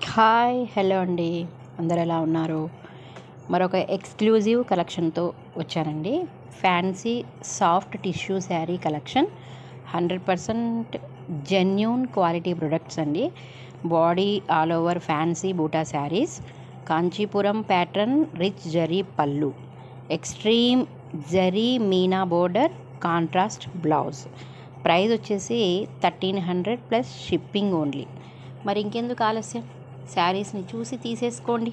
Hi hello అండి. అందరు ఎలా ఉన్నారు? మరొక ఎక్స్క్లూజివ్ కలెక్షన్తో వచ్చానండి. Fancy soft tissue sari collection. 100% genuine quality products అండి. బాడీ ఆల్ ఓవర్ ఫ్యాన్సీ బూటా శారీస్, కాంచీపురం ప్యాటర్న్, రిచ్ జరీ పళ్ళు, extreme zari Meena border, contrast blouse. Price వచ్చేసి 1300 ప్లస్ షిప్పింగ్ ఓన్లీ. మరి ఇంకెందుకు ఆలస్యం, శారీస్ని చూసి తీసేసుకోండి.